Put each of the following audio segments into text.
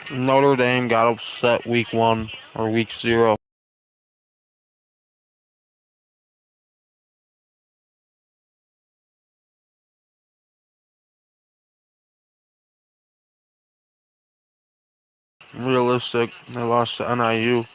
Notre Dame got upset week 1 or week 0. Realistic, they lost to NIU.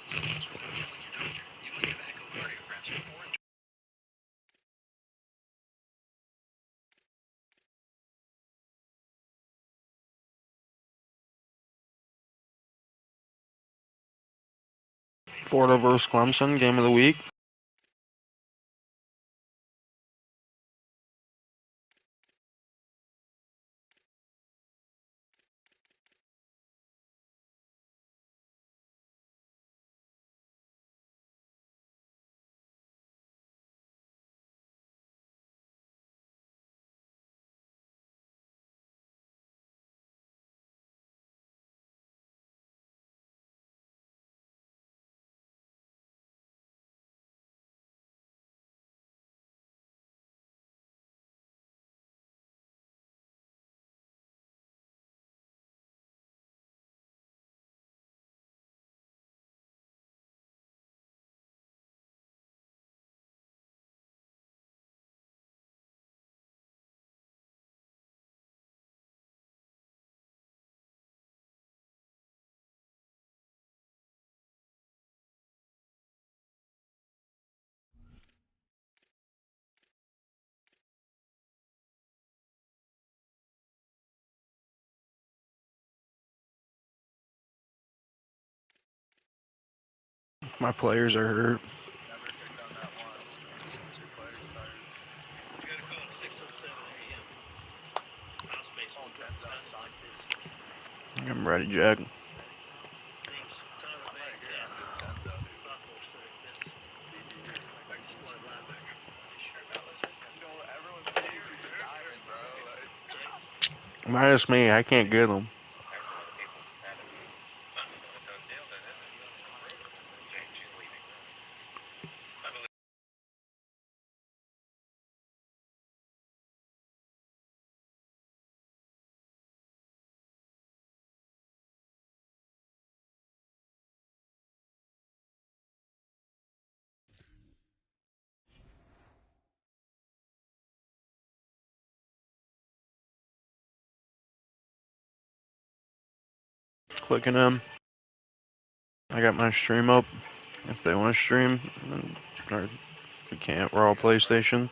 Florida versus Clemson, game of the week. My players are hurt. I'm ready, Jack. Minus me, I can't get them. Clicking them. I got my stream up. If they want to stream, or if we can't, we're all PlayStation.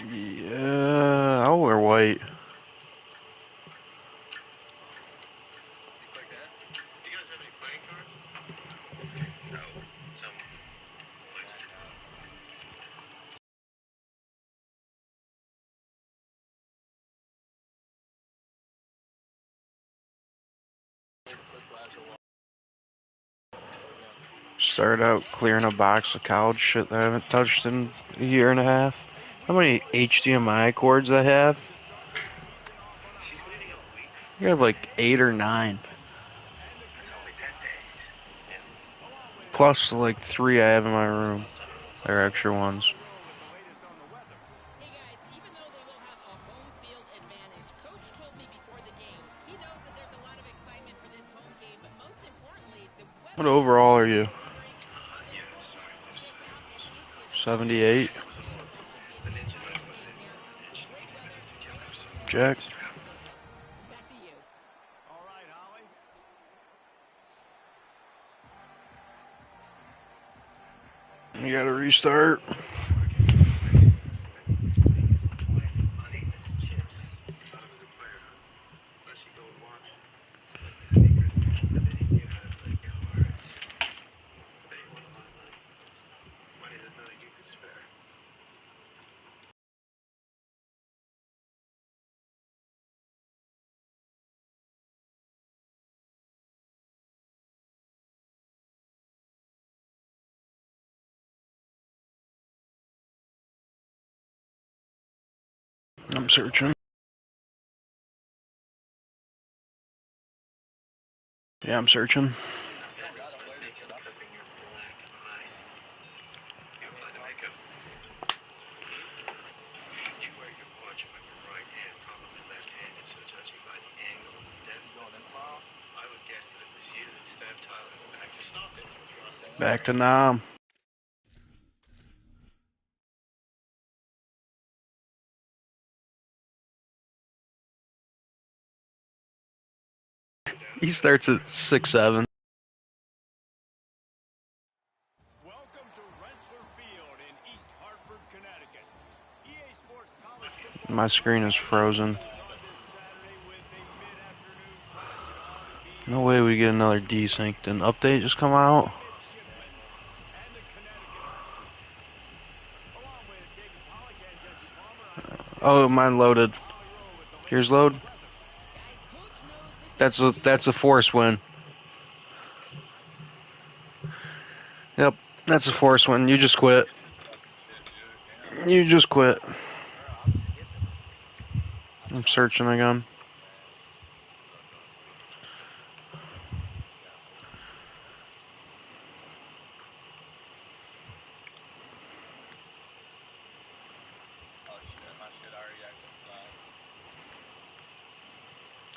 Yeah, I'll wear white. Started out clearing a box of college shit that I haven't touched in a year and a half. How many HDMI cords I have? I have like 8 or 9. Plus like 3 I have in my room. They're extra ones. What overall are you? 78? Jack? You gotta restart. I'm searching. Yeah, I'm searching. Back to Nam. He starts at 6'7". My screen is frozen. No way we get another desync. Did an update just come out? Oh, mine loaded. Here's load. That's a force win. Yep, that's a force win. You just quit. You just quit. I'm searching again.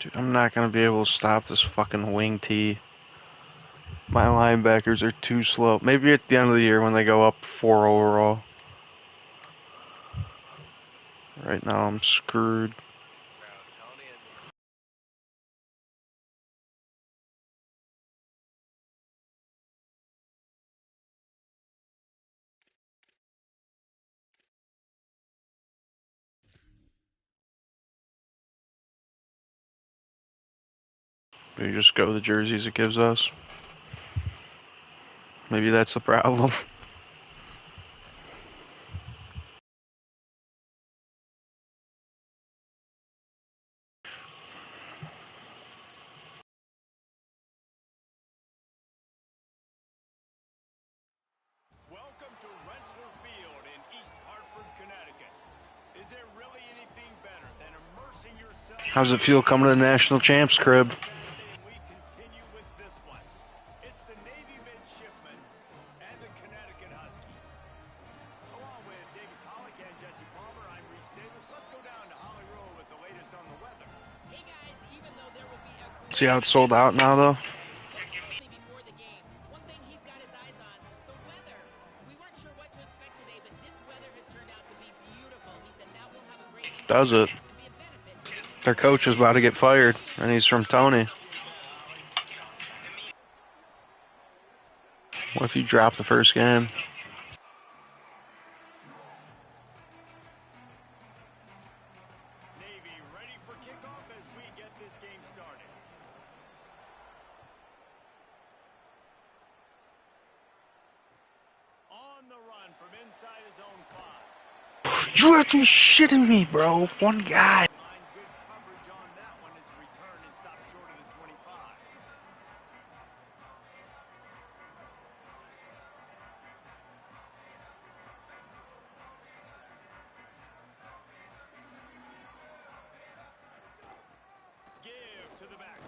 Dude, I'm not going to be able to stop this fucking wing tee. My linebackers are too slow. Maybe at the end of the year when they go up 4 overall. Right now I'm screwed. We just go the jerseys it gives us. Maybe that's the problem. Welcome to Rensselaer Field in East Hartford, Connecticut. Is there really anything better than immersing yourself? How's it feel coming to the national champs crib? We continue with this one. It's the Navy Midshipmen and the Connecticut Huskies. Along with David Pollock and Jesse Palmer, I'm Reese Davis. Let's go down to Holly Road with the latest on the weather. Hey guys, even though there will be a See how it's sold out now though? Does it? Their coach is about to get fired, and he's from Tony. What if you drop the first game? Navy ready for kickoff as we get this game started. On the run from inside his own 5. You have to be shitting me, bro. One guy. Good coverage on that one as the return is stopped short of the 25. Give to the back.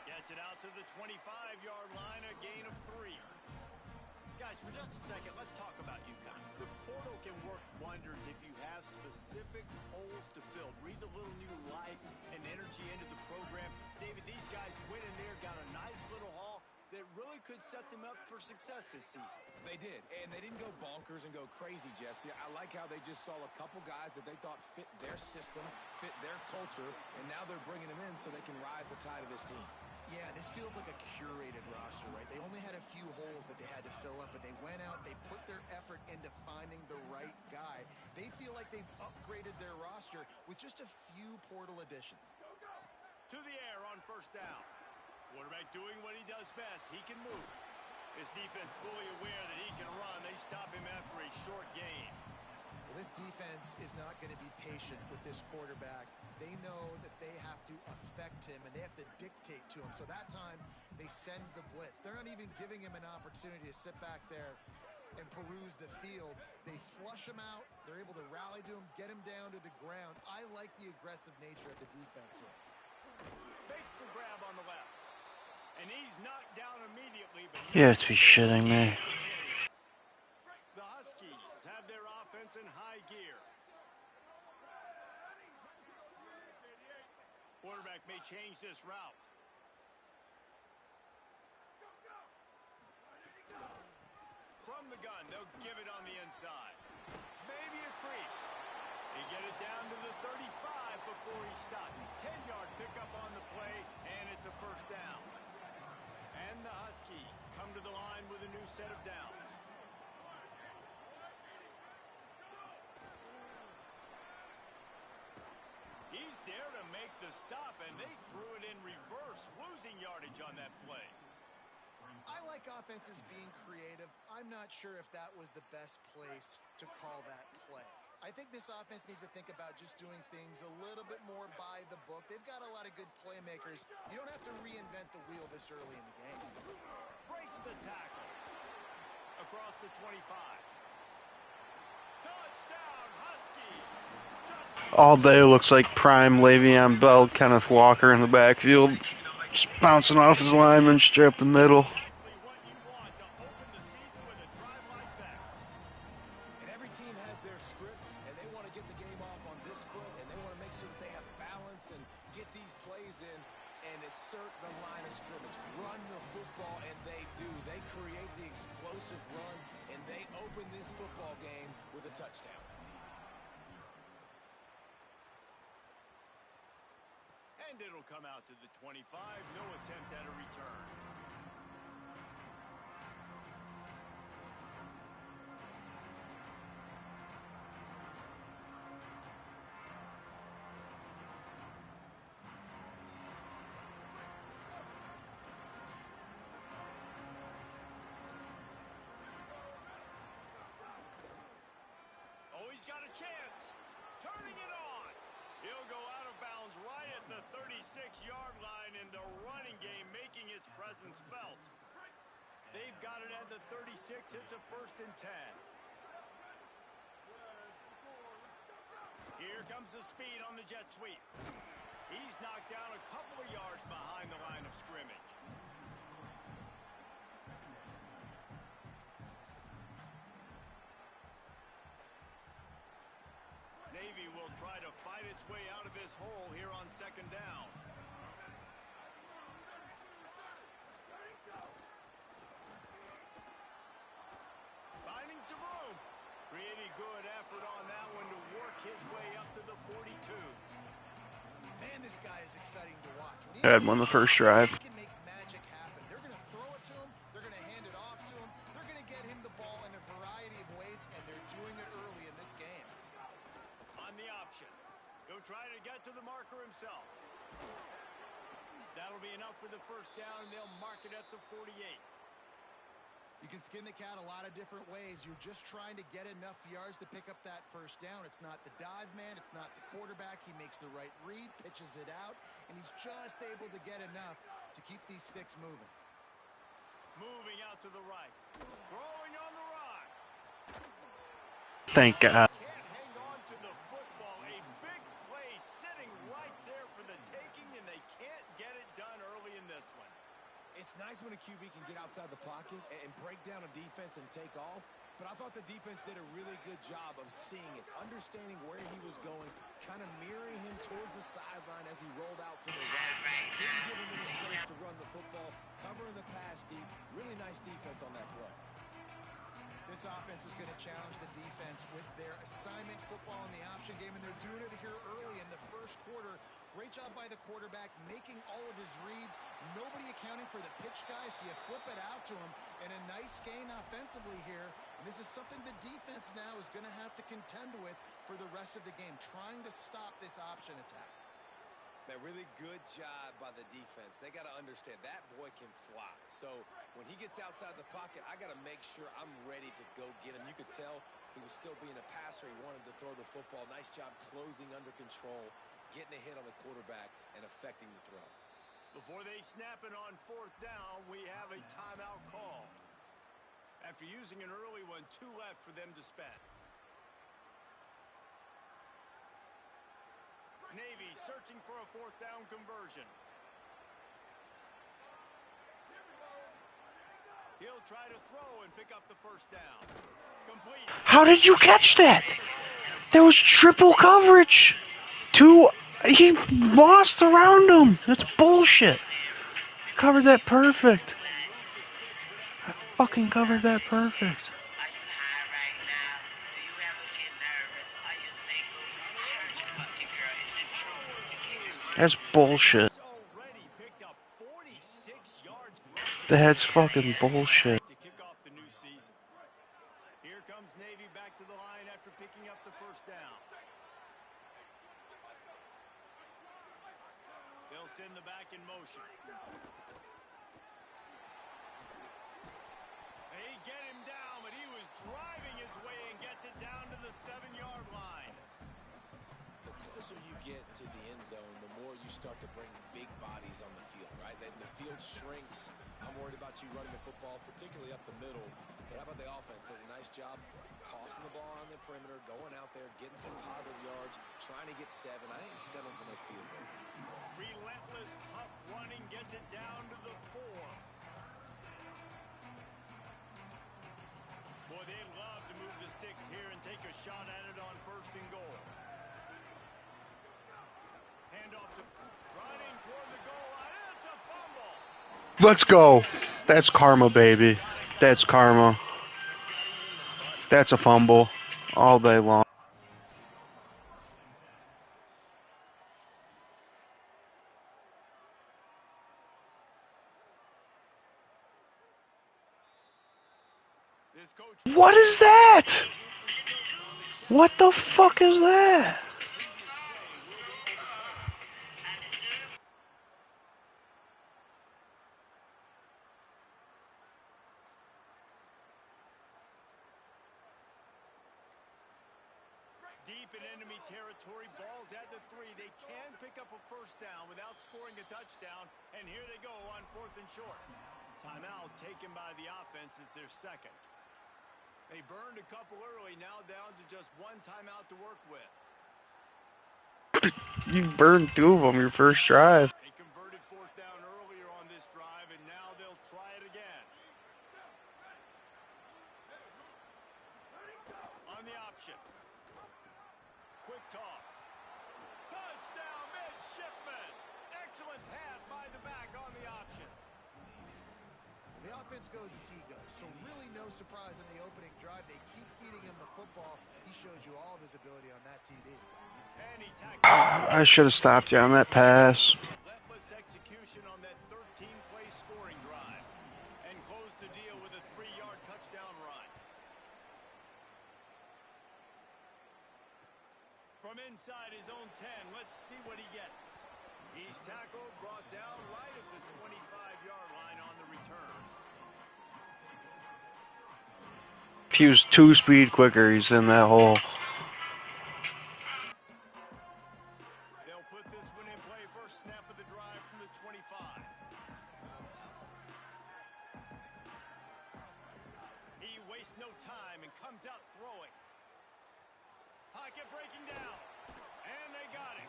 Gets it out to the 25-yard line, a gain of 3. Guys, for just a second, let's talk about UConn. The portal can work wonders if you have specific holes to fill. Breathe a little new life and energy into the program. David, these guys went in there, got a nice little haul that really could set them up for success this season. They did, and they didn't go bonkers and go crazy, Jesse. I like how they just saw a couple guys that they thought fit their system, fit their culture, and now they're bringing them in so they can rise the tide of this team. Yeah, this feels like a curated roster, right? They only had a few holes that they had to fill up, but they went out, they put their effort into finding the right guy. They feel like they've upgraded their roster with just a few portal additions. To the air on first down. Quarterback doing what he does best. He can move. His defense fully aware that he can run. They stop him after a short gain. Well, this defense is not going to be patient with this quarterback. They know that they have to affect him, and they have to dictate to him. So that time, they send the blitz. They're not even giving him an opportunity to sit back there and peruse the field. They flush him out. They're able to rally to him, get him down to the ground. I like the aggressive nature of the defense here. Makes the grab on the left. And he's knocked down immediately. But You have to be shitting me. the Huskies have their offense in high gear. Quarterback may change this route. the gun. They'll give it on the inside. Maybe a crease. They get it down to the 35 before he stopped. 10-yard pickup on the play, and it's a first down. And the Huskies come to the line with a new set of downs. He's there to make the stop, and they threw it in reverse, losing yardage on that play. I like offenses being creative. I'm not sure if that was the best place to call that play. I think this offense needs to think about just doing things a little bit more by the book. They've got a lot of good playmakers. You don't have to reinvent the wheel this early in the game. Breaks the tackle. Across the 25. Touchdown, Huskies! All day looks like prime Le'Veon Bell, Kenneth Walker in the backfield. Just bouncing off his lineman straight up the middle. Exactly what you want to open the season with a drive like that. And every team has their script, and they want to get the game off on this foot, and they want to make sure that they have balance and get these plays in and assert the line of scrimmage. Run the football, and they do. They create the explosive run, and they open this football game with a touchdown. And it'll come out to the 25. No attempt at a return. Oh, he's got a chance. Turning it on. He'll go out of bounds right at the 36-yard line in the running game, making its presence felt. They've got it at the 36. It's a 1st and 10. Here comes the speed on the jet sweep. He's knocked down a couple of yards behind the line of scrimmage. Navy will try to fight its way out of this hole here on 2nd down. Finding some room. Pretty good effort on that one to work his way up to the 42. Man, this guy is exciting to watch. Had won the first drive. He can make magic happen. They're going to throw it to him. They're going to hand it off to him. They're going to get him the ball in a variety of ways, and they're doing it early in this game. On the option. He'll try to get to the marker himself. That'll be enough for the first down, and they'll mark it at the 48. You can skin the cat a lot of different ways. You're just trying to get enough yards to pick up that first down. It's not the dive man. It's not the quarterback. He makes the right read, pitches it out, and he's just able to get enough to keep these sticks moving. Moving out to the right. Throwing on the run. Thank God. Can't hang on to the football. A big play sitting right there for the taking, and they can't get it done early in this one. It's nice when a QB can get outside the pocket and break down a defense and take off, but I thought the defense did a really good job of seeing it, understanding where he was going, kind of mirroring him towards the sideline as he rolled out to the right. Didn't give him any space to run the football, covering the pass deep. Really nice defense on that play. This offense is going to challenge the defense with their assignment football in the option game, and they're doing it here early in the first quarter. Great job by the quarterback, making all of his reads. Nobody accounting for the pitch guy, so you flip it out to him, and a nice gain offensively here. And this is something the defense now is going to have to contend with for the rest of the game, trying to stop this option attack. That really good job by the defense. They got to understand that boy can fly. So when he gets outside the pocket, I got to make sure I'm ready to go get him. You could tell he was still being a passer. He wanted to throw the football. Nice job closing under control, getting a hit on the quarterback, and affecting the throw. Before they snap it on 4th down, we have a timeout call. After using an early one, 2 left for them to spend. Navy searching for a 4th down conversion. He'll try to throw and pick up the first down. Complete. How did you catch that? There was triple coverage. He lost around him. That's bullshit. Covered that perfect. I fucking covered that perfect. That's bullshit. Already picked up 46 yards rushing. That's fucking bullshit. To kick off the new season. Here comes Navy back to the line after picking up the first down. They'll send the back in motion. They get him down, but he was driving his way and gets it down to the 7-yard line. The closer you get to the end zone, the more you start to bring big bodies on the field, right? The field shrinks. I'm worried about you running the football, particularly up the middle. But how about the offense? Does a nice job tossing the ball on the perimeter, going out there, getting some positive yards, trying to get 7. I ain't settling for no field goal. Relentless, tough running gets it down to the 4. Boy, they love to move the sticks here and take a shot at it on 1st and goal. Handoff to running toward the goal line. It's a fumble. Let's go. That's karma, baby. That's karma. That's a fumble all day long. This coach. What is that? What the fuck is that? Deep in enemy territory, balls at the 3. They can pick up a first down without scoring a touchdown, and here they go on 4th and short. Timeout taken by the offense. It's their second. They burned a couple early, now down to just 1 timeout to work with. You burned 2 of them your first drive. They converted 4th down earlier on this drive, and now they'll try it again. On the option. Quick toss. Touchdown, midshipman. Excellent pass by the back on the option. The offense goes as he goes, so really no surprise in the opening drive. They keep feeding him the football. He showed you all of his ability on that TD. And he I should have stopped you on that pass. relentless execution on that 13-play scoring drive and closed the deal with a 3-yard touchdown run. From inside his own 10, let's see what he gets. He's tackled, brought down right at the 25-yard line on the return. If he was 2 speed quicker, he's in that hole. They'll put this one in play. First snap of the drive from the 25. He wastes no time and comes out throwing. Pocket breaking down. And they got him.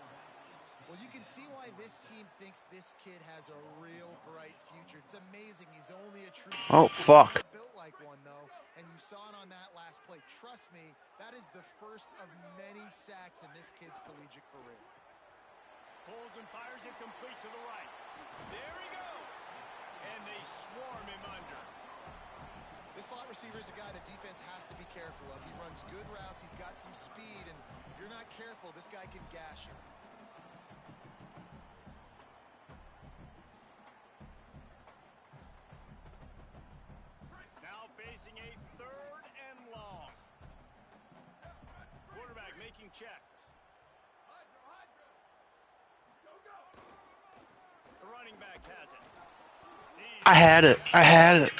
Well, you can see why this team thinks this kid has a real bright future. It's amazing. He's only a true. Oh, fuck. Built like one, though, and you saw it on that last play. Trust me, that is the first of many sacks in this kid's collegiate career. Pulls and fires it complete to the right. There he goes. And they swarm him under. This slot receiver is a guy the defense has to be careful of. He runs good routes. He's got some speed, and if you're not careful, this guy can gash you. Now facing a 3rd and long. Quarterback making checks. The running back has it. I had it. I had it.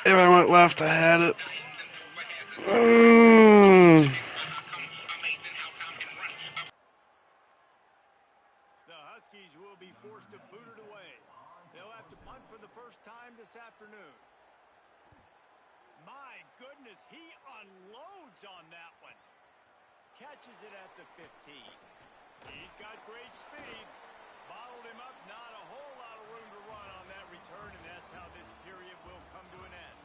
If I went left, I had it. The Huskies will be forced to boot it away. They'll have to punt for the first time this afternoon. My goodness, he unloads on that one. Catches it at the 15. He's got great speed. Bottled him up, not a whole lot of room to run on that return, and that's how this period will come to an end.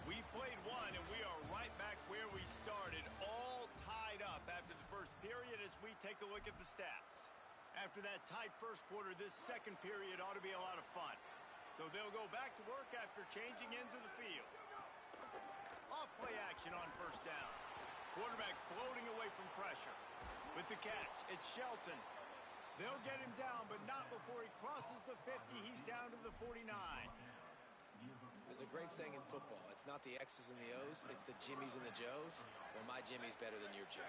We played one, and we are right back where we started, all tied up after the first period as we take a look at the stats. After that tight first quarter, this second period ought to be a lot of fun. So they'll go back to work after changing into the field. Off play action on first down. Quarterback floating away from pressure. With the catch, it's Shelton. They'll get him down, but not before he crosses the 50. He's down to the 49. There's a great saying in football. It's not the X's and the O's, it's the Jimmies and the Joes. Well, my Jimmy's better than your Joe.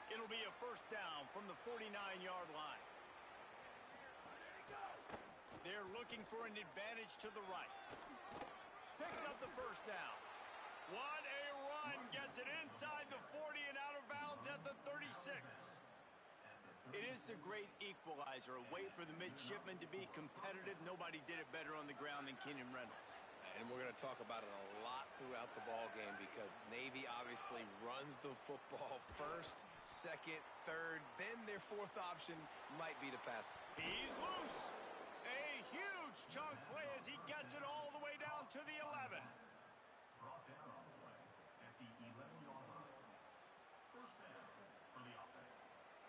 It'll be a first down from the 49-yard line. They're looking for an advantage to the right. Picks up the first down. What a run. Gets it inside the 40 and out of bounds at the 36. It is the great equalizer. A way for the midshipmen to be competitive. Nobody did it better on the ground than Kenyon Reynolds. And we're going to talk about it a lot throughout the ball game because Navy obviously runs the football first, second, third, then their fourth option might be to pass. He's loose. A huge chunk play as he gets it all the way down to the 11.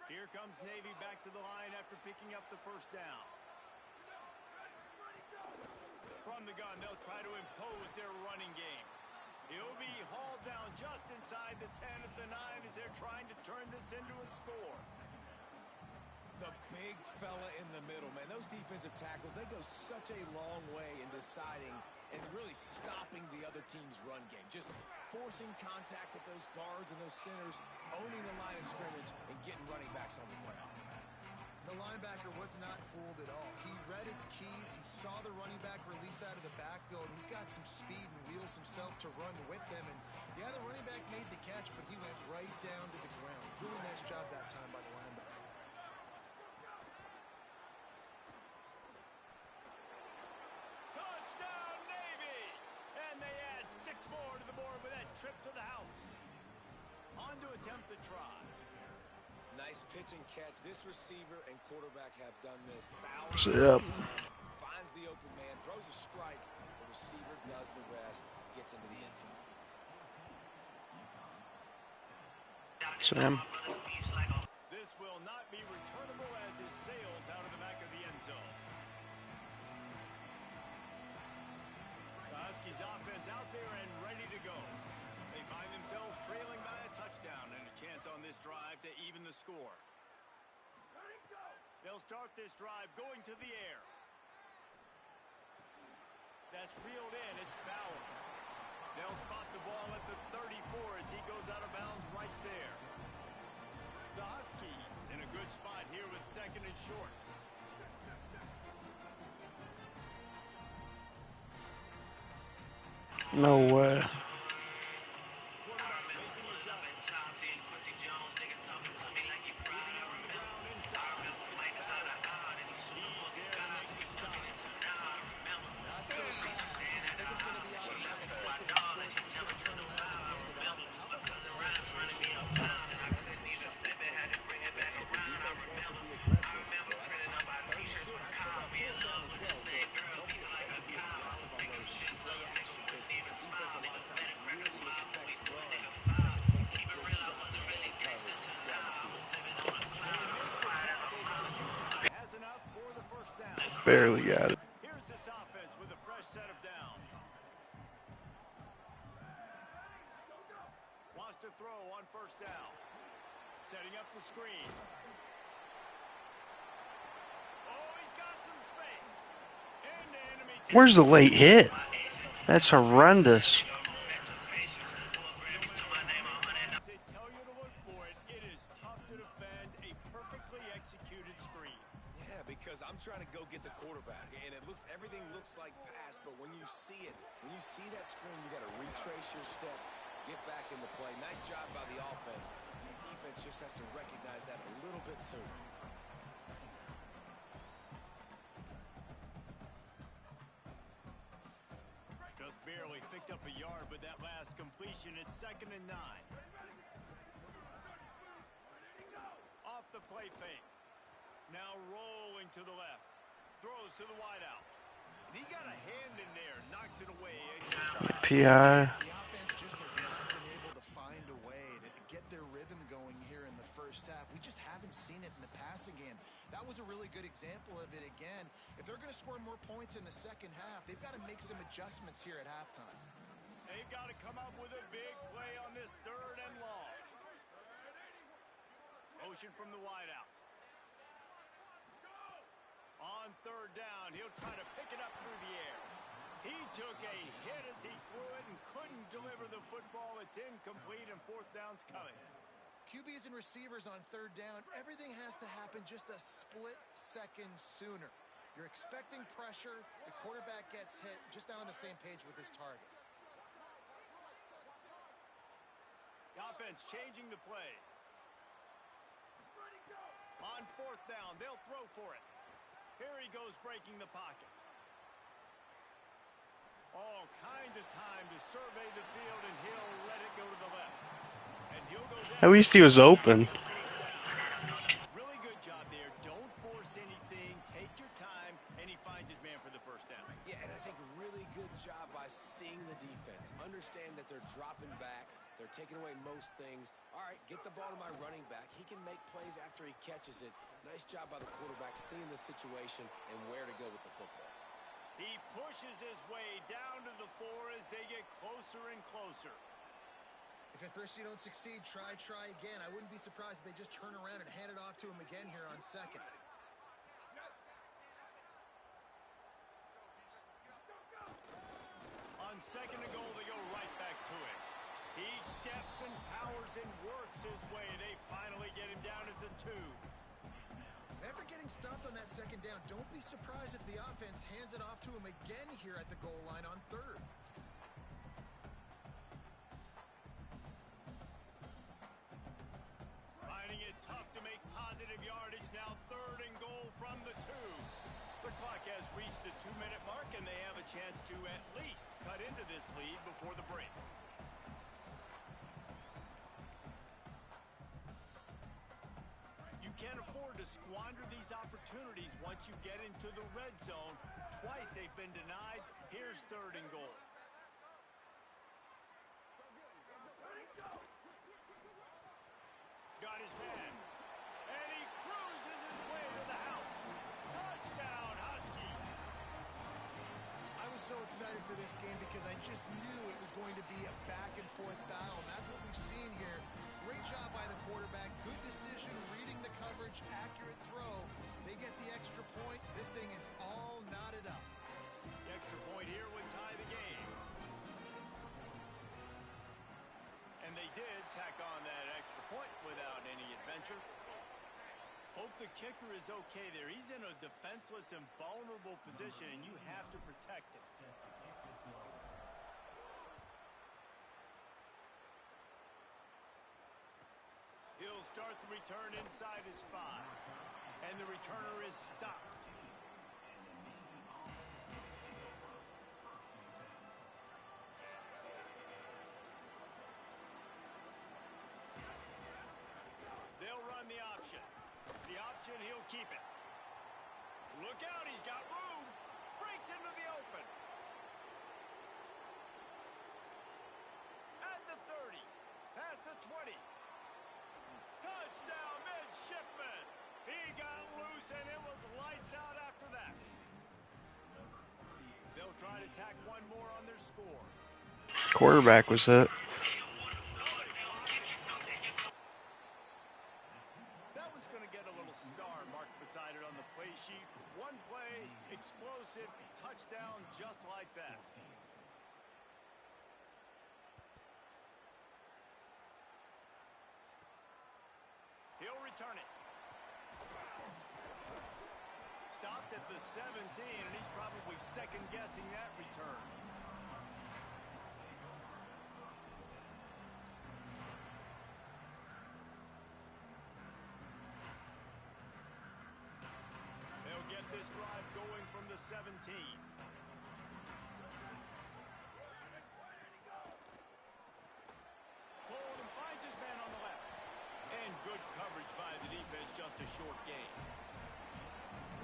Here comes Navy back to the line after picking up the first down. From the gun, they'll try to impose their running game. He'll be hauled down just inside the 10 at the 9 as they're trying to turn this into a score. The big fella in the middle, man. Those defensive tackles, they go such a long way in deciding and really stopping the other team's run game. Just forcing contact with those guards and those centers, owning the line of scrimmage, and getting running backs on the ground. The linebacker was not fooled at all. He read his keys. He saw the running back release out of the backfield. He's got some speed and wheels himself to run with them. And, yeah, the running back made the catch, but he went right down to the ground. Really nice job that time by the linebacker. Touchdown, Navy! And they add 6 more to the board with that trip to the house. On to attempt the try. Nice pitch and catch. This receiver and quarterback have done this Yep. thousands of times. Finds the open man, throws a strike. The receiver does the rest, gets into the end zone. Sam. This will not be returnable as it sails out of the back of the end zone. The Huskies offense out there and ready to go. They find themselves trailing by a touchdown and a chance on this drive to even the score. They'll start this drive going to the air. That's reeled in. It's Bowers. They'll spot the ball at the 34 as he goes out of bounds right there. The Huskies in a good spot here with second and short. No way. Barely got it. Here's this offense with a fresh set of downs. Wants to throw on first down. Setting up the screen. Oh, he's got some space. Into enemy. Where's the late hit? That's horrendous. They tell you to look for it. It is tough to defend a perfectly executed screen. Yeah, because I'm trying to go get the quarterback, and everything looks like pass, but when you see it, when you see that screen, you got to retrace your steps, get back in the play. Nice job by the offense, and the defense just has to recognize that a little bit sooner. Just barely picked up a yard with that last completion. It's 2nd and 9. Off the play fake. Now rolling to the left. Throws to the wideout. And he got a hand in there. Knocks it away. PI. The offense just has not been able to find a way to get their rhythm going here in the first half. We just haven't seen it in the passing game. That was a really good example of it again. If they're going to score more points in the second half, they've got to make some adjustments here at halftime. They've got to come up with a big play on this 3rd and long. Motion from the wideout. On third down, he'll try to pick it up through the air. He took a hit as he threw it and couldn't deliver the football. It's incomplete, and fourth down's coming. QBs and receivers on third down, everything has to happen just a split second sooner. You're expecting pressure, the quarterback gets hit, just not on the same page with his target. The offense changing the play. On fourth down, they'll throw for it. Here he goes breaking the pocket. All kinds of time to survey the field, and he'll let it go to the left. And he'll go down. At least he was open. Really good job there. Don't force anything. Take your time, and he finds his man for the first down. Yeah, and I think really good job by seeing the defense. Understand that they're dropping back. They're taking away most things. All right, get the ball to my running back. He can make plays after he catches it. Nice job by the quarterback seeing the situation and where to go with the football. He pushes his way down to the 4 as they get closer and closer. If at first you don't succeed, try again. I wouldn't be surprised if they just turn around and hand it off to him again here on second. On second and goal, they go right back to it. He steps and powers and works his way. They finally get him down at the 2. After getting stopped on that second down, don't be surprised if the offense hands it off to him again here at the goal line on third. Finding it tough to make positive yardage. Now third and goal from the 2. The clock has reached the 2-minute mark, and they have a chance to at least cut into this lead before the break. You can't afford to squander these opportunities once you get into the red zone. Twice they've been denied. Here's third and goal. Got his man. And he cruises his way to the house. Touchdown, Husky. I was so excited for this game because I just knew it was going to be a back-and-forth battle. And that's what we've seen here. Great job by the quarterback. Good decision, reading the coverage, accurate throw. They get the extra point. This thing is all knotted up. The extra point here would tie the game. And they did tack on that extra point without any adventure. Hope the kicker is okay there. He's in a defenseless and vulnerable position, and you have to protect him. He'll start the return inside his 5. And the returner is stopped. They'll run the option. The option, he'll keep it. Look out, he's got room. Breaks into the open. At the 30. Past the 20. Touchdown, midshipman. He got loose, and it was lights out after that. They'll try to tack one more on their score. Quarterback was hit. That one's going to get a little star marked beside it on the play sheet. One play, explosive, touchdown just like that. He'll return it. Stopped at the 17, and he's probably second-guessing that return. They'll get this drive going from the 17. Hold and finds his man on the left. And good coverage by the defense, just a short gain.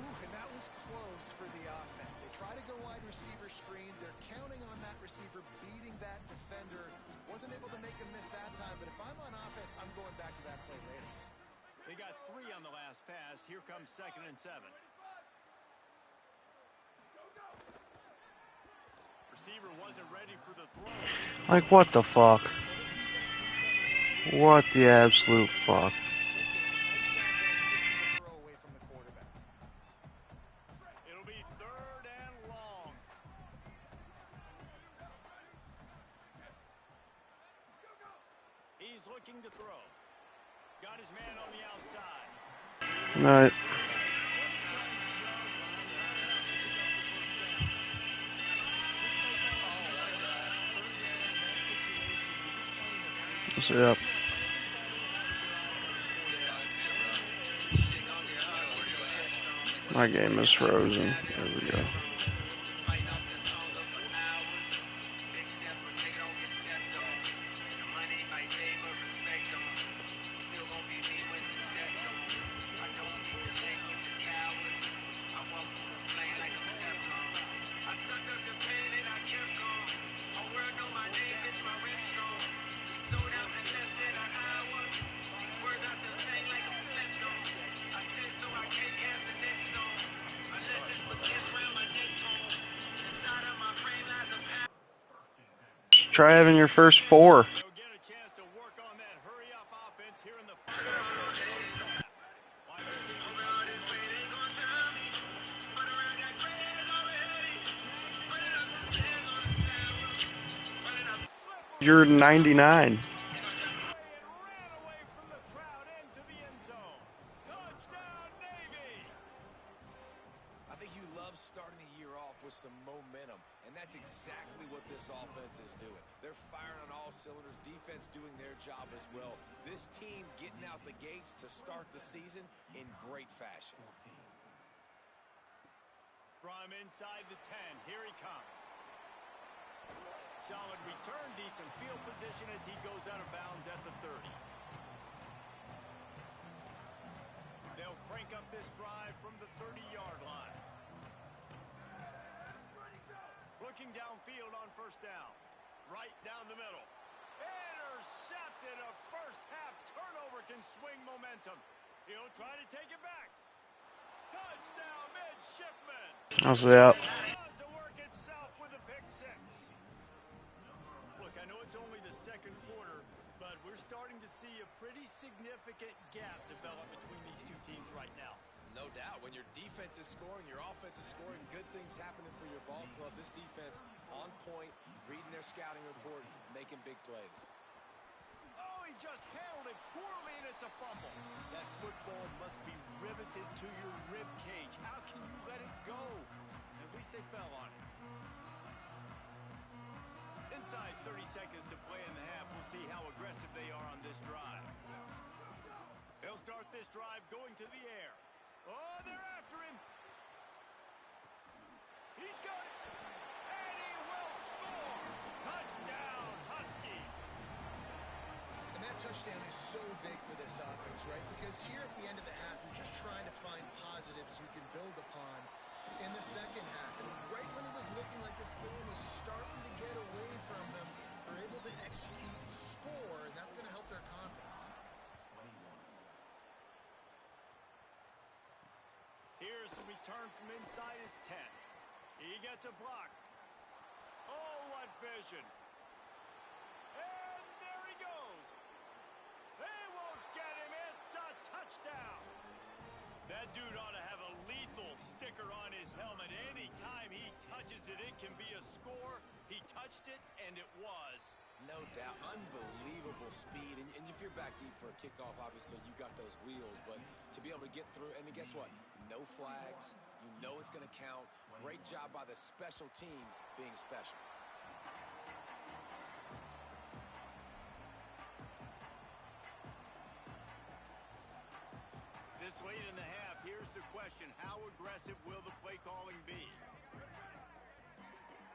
Ooh, and that was close for the offense. They try to go wide receiver screen. They're counting on that receiver beating that defender. Wasn't able to make him miss that time, but if I'm on offense, I'm going back to that play later. They got 3 on the last pass. Here comes 2nd and 7. Receiver wasn't ready for the throw. Like, what the fuck? What the absolute fuck? looking to throw. Got his man on the outside. Night. Yep. My game is frozen. There we go. Try having your first 4. They'll get a chance to work on that hurry-up offense here in the final minute of the first half. Wide receiver comes in motion. You're 99. Ran away from the crowd into the end zone. Touchdown, Navy! I think you love starting the year off with some momentum, and that's exactly what this offense is doing. They're firing on all cylinders, defense doing their job as well. This team getting out the gates to start the season in great fashion. From inside the 10, here he comes. Solid return, decent field position as he goes out of bounds at the 30. They'll crank up this drive from the 30-yard line. Looking downfield on first down. Right down the middle. Intercepted. A first-half turnover can swing momentum. He'll try to take it back. Touchdown, midshipman. I'll say up. Tries to work itself with a pick six. Look, I know it's only the second quarter, but we're starting to see a pretty significant gap develop between these two teams right now. No doubt. When your defense is scoring, your offense is scoring, good things happening for your ball club. This defense on point, reading their scouting report, making big plays. Oh, he just handled it poorly, and it's a fumble. That football must be riveted to your rib cage. How can you let it go? At least they fell on it. Inside 30 seconds to play in the half. We'll see how aggressive they are on this drive. They'll start this drive going to the air. Oh, they're after him. He's got it. And he will score. Touchdown, Husky. And that touchdown is so big for this offense, right? Because here at the end of the half, you're just trying to find positives you can build upon in the second half. And right when it was looking like this game was starting to get away from them, they're able to execute, score, and that's going to help their confidence. Here's the return from inside his 10. He gets a block. Oh, what vision. And there he goes. They won't get him. It's a touchdown. That dude ought to have a lethal sticker on his helmet. Anytime he touches it, it can be a score. He touched it, and it was. No doubt. Unbelievable speed. And if you're back deep for a kickoff, obviously you got those wheels. But to be able to get through, and guess what? No flags. You know it's going to count. Great job by the special teams being special. This late in the half, here's the question. How aggressive will the play calling be?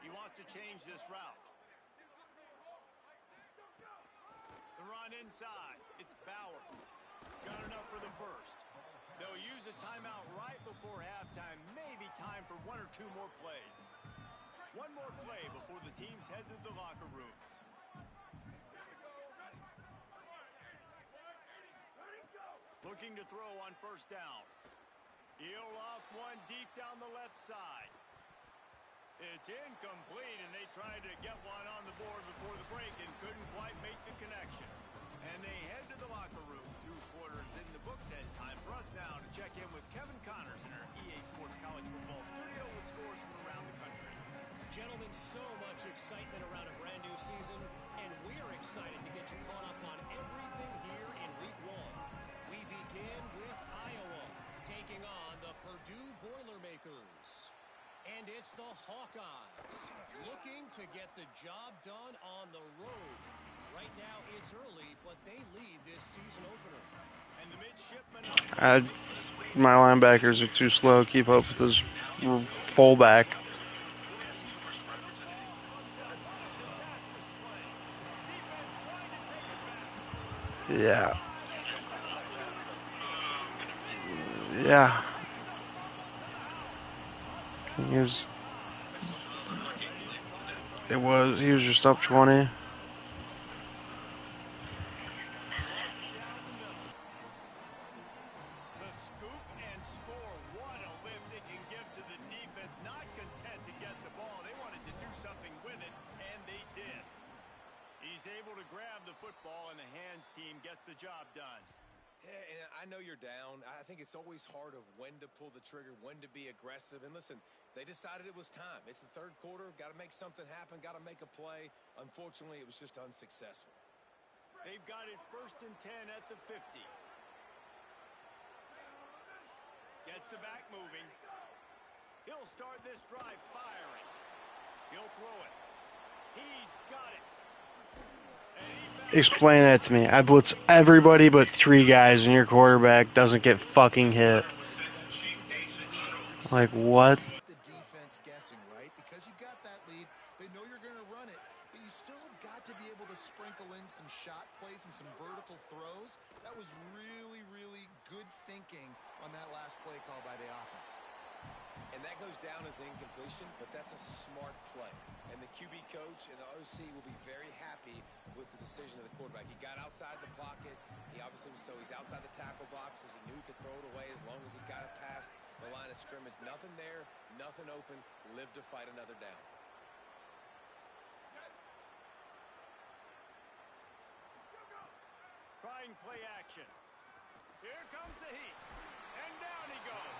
He wants to change this route. The run inside. It's Bowers. Got enough for the first. They'll use a timeout right before halftime. Maybe time for one or two more plays. One more play before the teams head to the locker rooms. Looking to throw on first down. He'll loft one deep down the left side. It's incomplete, and they tried to get one on the board before the break and couldn't quite make the connection. And they head to the locker room. 2 quarters in the books. And time for us now to check in with Kevin Connors in our EA Sports College Football studio with scores from around the country. Gentlemen, so much excitement around a brand new season, and we're excited to get you caught up on everything here in Week 1. We begin with Iowa taking on the Purdue Boilermakers. And it's the Hawkeyes looking to get the job done on the road. Right now it's early, but they lead this season opener. And the midshipman My linebackers are too slow to keep up with his fullback. Yeah. Yeah. He was just up 20. The scoop and score. What a lift it can give to the defense. Not content to get the ball. They wanted to do something with it, and they did. He's able to grab the football, and the hands team gets the job done. Yeah, and I know you're down. I think it's always hard of when to pull the trigger, when to be aggressive. And listen, they decided it was time. It's the third quarter. Got to make something happen. Got to make a play. Unfortunately, it was just unsuccessful. They've got it 1st and 10 at the 50. Gets the back moving. He'll start this drive firing. He'll throw it. He's got it. Explain that to me. I blitz everybody but 3 guys, and your quarterback doesn't get fucking hit. Like, what? The defense guessing, right? Because you've got that lead, they know you're going to run it, but you still have got to be able to sprinkle in some shot plays and some vertical throws. That was really, really good thinking on that last play call by the offense. And that goes down as incompletion, but that's a smart play. And the QB coach and the OC will be very happy with the decision of the quarterback. He got outside the pocket. He obviously was he's outside the tackle boxes. He knew he could throw it away as long as he got it past the line of scrimmage. Nothing there, nothing open. Live to fight another down. Trying play action. Here comes the heat. And down he goes.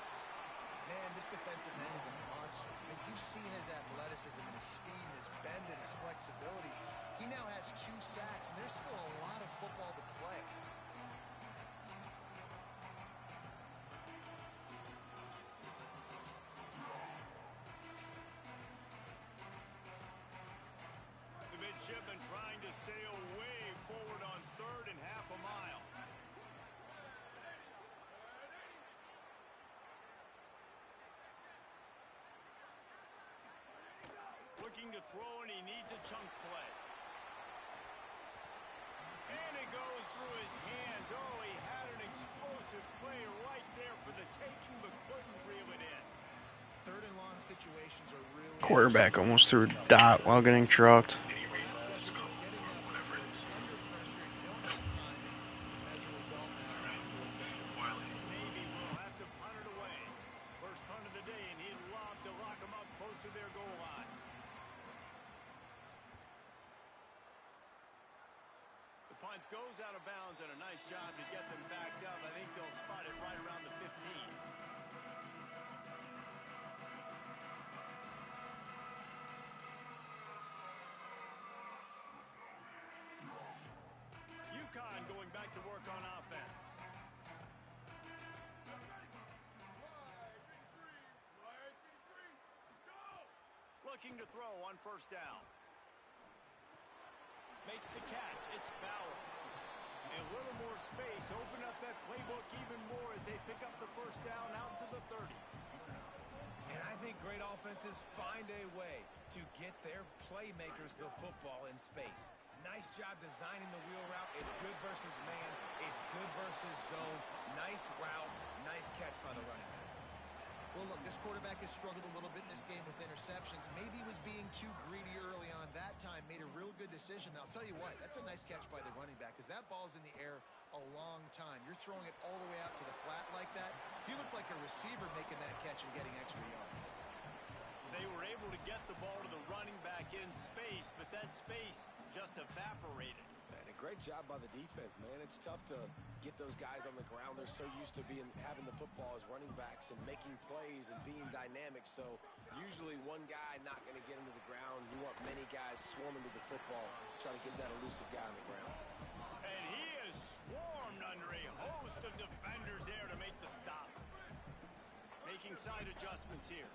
Man, this defensive end is a monster. I mean, you've seen his athleticism and his speed and his bend and his flexibility. He now has 2 sacks, and there's still a lot of football to play. The midshipman trying to sail way forward on 3rd and half a mile. Looking to throw, and he needs a chunk play. And it goes through his hands. Oh, he had an explosive play right there for the taking, but couldn't reel it in. 3rd and long situations are really... Quarterback almost threw a dot while getting trucked. Maybe we'll have to punt it away. First punt of the day, and he'd love to lock them up close to their goal line. The punt goes out of bounds, and a nice job to get them backed up. I think they'll spot it right around the 15. UConn going back to work on offense. Looking to throw on 1st down. Makes the catch. It's Bowers. A little more space. Open up that playbook even more as they pick up the 1st down out to the 30. And I think great offenses find a way to get their playmakers the football in space. Nice job designing the wheel route. It's good versus man. It's good versus zone. Nice route. Nice catch by the running back. Well, look, this quarterback has struggled a little bit in this game with interceptions. Maybe he was being too greedy early on that time. Made a real good decision. Now, I'll tell you what, that's a nice catch by the running back because that ball's in the air a long time. You're throwing it all the way out to the flat like that. He looked like a receiver making that catch and getting extra yards. They were able to get the ball to the running back in space, but that space just evaporated. And a great job by the defense, man. It's tough to get those guys on the ground. They're so used to having the football as running backs and making plays and being dynamic. So usually one guy not going to get into the ground. guys swarming to the football, trying to get that elusive guy on the ground. And he is swarmed under a host of defenders there to make the stop. Making side adjustments here.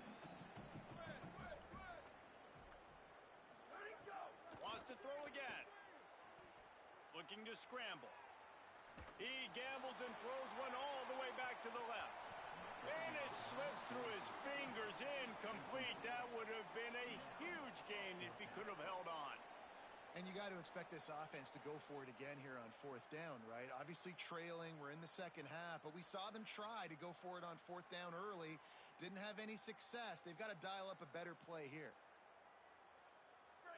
Wants to throw again. Looking to scramble. He gambles and throws one all the way back to the left. And it slips through his fingers, incomplete. That would have been a huge gain if he could have held on. And you got to expect this offense to go for it again here on fourth down, right? Obviously trailing, we're in the second half, but we saw them try to go for it on fourth down early. Didn't have any success. They've got to dial up a better play here.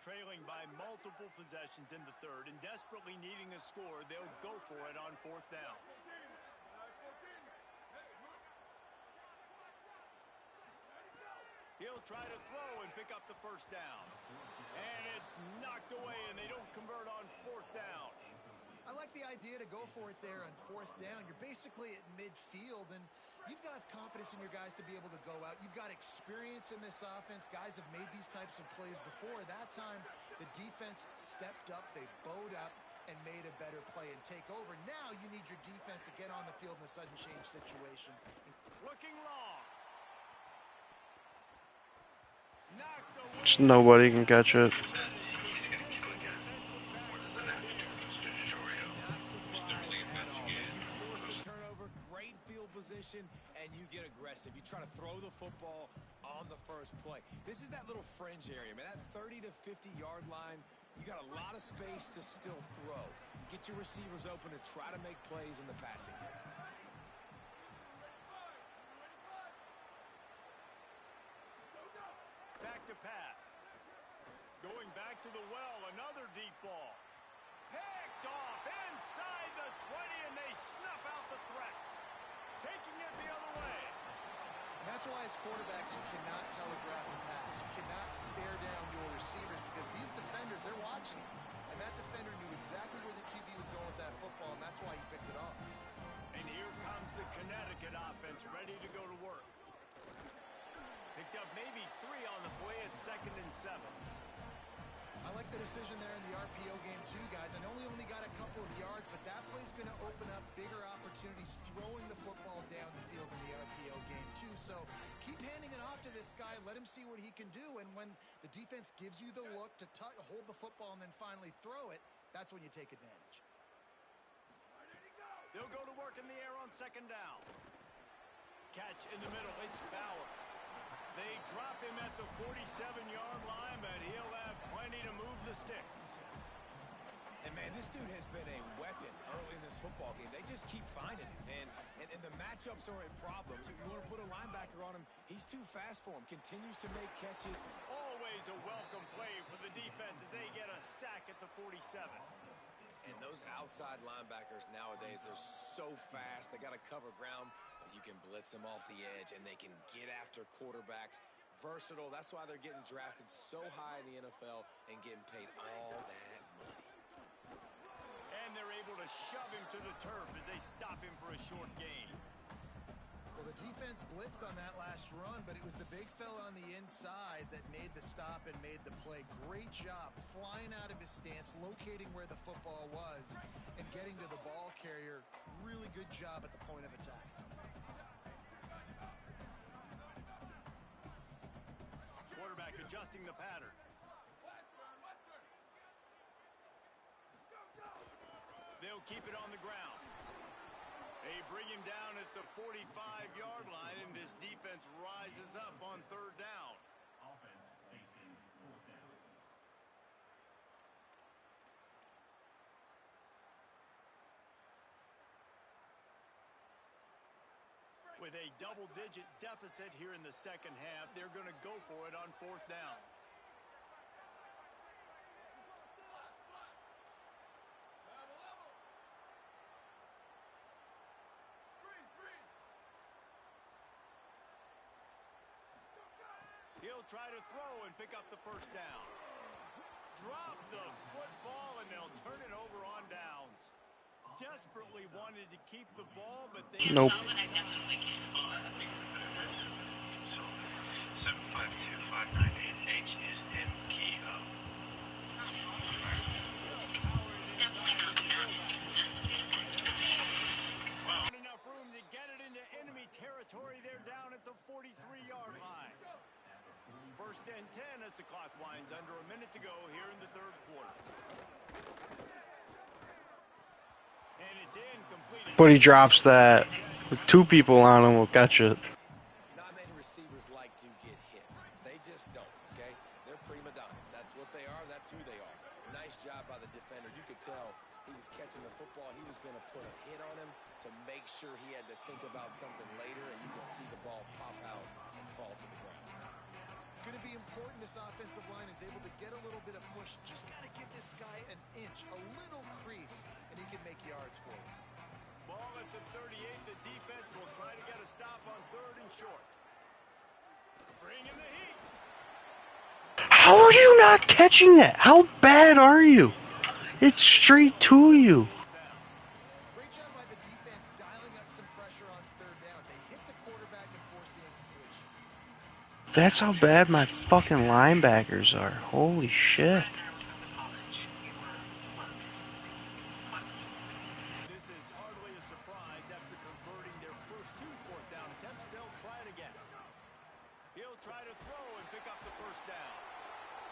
Trailing by multiple possessions in the third and desperately needing a score, they'll go for it on fourth down. He'll try to throw and pick up the first down. And it's knocked away, and they don't convert on fourth down. I like the idea to go for it there on fourth down. You're basically at midfield, and you've got confidence in your guys to be able to go out. You've got experience in this offense. Guys have made these types of plays before. That time, the defense stepped up. They bowed up and made a better play and take over. Now you need your defense to get on the field in a sudden change situation. Looking long. Knocked away. Just nobody can catch it. Position and you get aggressive. You try to throw the football on the first play. This is that little fringe area, man. That 30 to 50-yard line, you got a lot of space to still throw. You get your receivers open to try to make plays in the passing game. Back to pass. Going back to the well, another deep ball. Picked off inside the 20, and they snuff out the threat. Taking it the other way. And that's why as quarterbacks you cannot telegraph the pass. You cannot stare down your receivers because these defenders, they're watching it. And that defender knew exactly where the QB was going with that football, and that's why he picked it off. And here comes the Connecticut offense ready to go to work. Picked up maybe 3 on the play at 2nd and 7. I like the decision there in the RPO game too, guys. I know he only got a couple of yards, but that play's going to open up bigger opportunities throwing the football down the field in the RPO game too. So keep handing it off to this guy. Let him see what he can do. And when the defense gives you the look to hold the football and then finally throw it, that's when you take advantage. They'll go to work in the air on 2nd down. Catch in the middle. It's Bowers. They drop him at the 47-yard line, but he'll have plenty to move the sticks. And, man, this dude has been a weapon early in this football game. They just keep finding him. And the matchups are a problem. You want to put a linebacker on him, he's too fast for him. Continues to make catches. Always a welcome play for the defense as they get a sack at the 47. And those outside linebackers nowadays, they're so fast. They got to cover ground. But you can blitz them off the edge, and they can get after quarterbacks. Versatile. That's why they're getting drafted so high in the NFL and getting paid all that money. And they're able to shove him to the turf as they stop him for a short gain. Well, the defense blitzed on that last run, but it was the big fella on the inside that made the stop and made the play. Great job flying out of his stance, locating where the football was, and getting to the ball carrier. Really good job at the point of attack. Quarterback adjusting the pattern. They'll keep it on the ground. They bring him down at the 45-yard line, and this defense rises up on 3rd down. Offense facing 4th down. With a double-digit deficit here in the second half, they're going to go for it on 4th down. He'll try to throw and pick up the first down. Drop the football, and they'll turn it over on downs. Desperately wanted to keep the ball, but they... Nope. I definitely can. So 752-598-H is MKO. to go here in the third quarter. And it's incomplete. But he drops that. With 2 people on him will catch it. Not many receivers like to get hit. They just don't, okay? They're prima donnas. That's what they are. That's who they are. Nice job by the defender. You could tell he was catching the football. He was going to put a hit on him to make sure he had to think about something later, and you could see the ball pop out and fall to the ground. It's going to be important this offensive line is able to get a little bit of push. Just got to give this guy an inch, a little crease, and he can make yards for you. Ball at the 38. The defense will try to get a stop on 3rd and short. Bring in the heat. How are you not catching that? How bad are you? It's straight to you. Great job by the defense dialing up some pressure on 3rd down. They hit the quarterback and forced the incompletion. That's how bad my fucking linebackers are. Holy shit. This is hardly a surprise after converting their first 2 fourth-down attempts. They'll try it again. He'll try to throw and pick up the first down.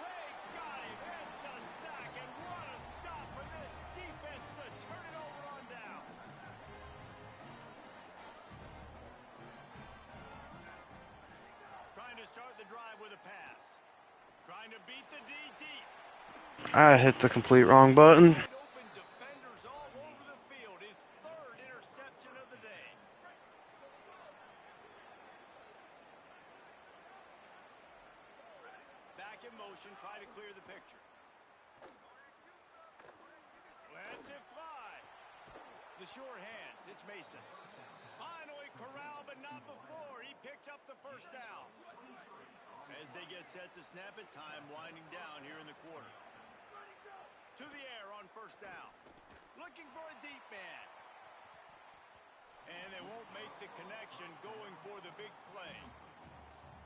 They got him. It's a sack, and what a stop for this defense to turn it over on down. Trying to start the drive with a pass. Trying to beat the D deep. I hit the complete wrong button. Open defenders all over the field. His 3rd interception of the day. Back in motion, try to clear the picture. Lets it fly. The sure hands, it's Mason. Finally corralled, but not before. He picks up the first down. As they get set to snap it, time winding down here in the quarter. To the air on 1st down. Looking for a deep man. And they won't make the connection, going for the big play.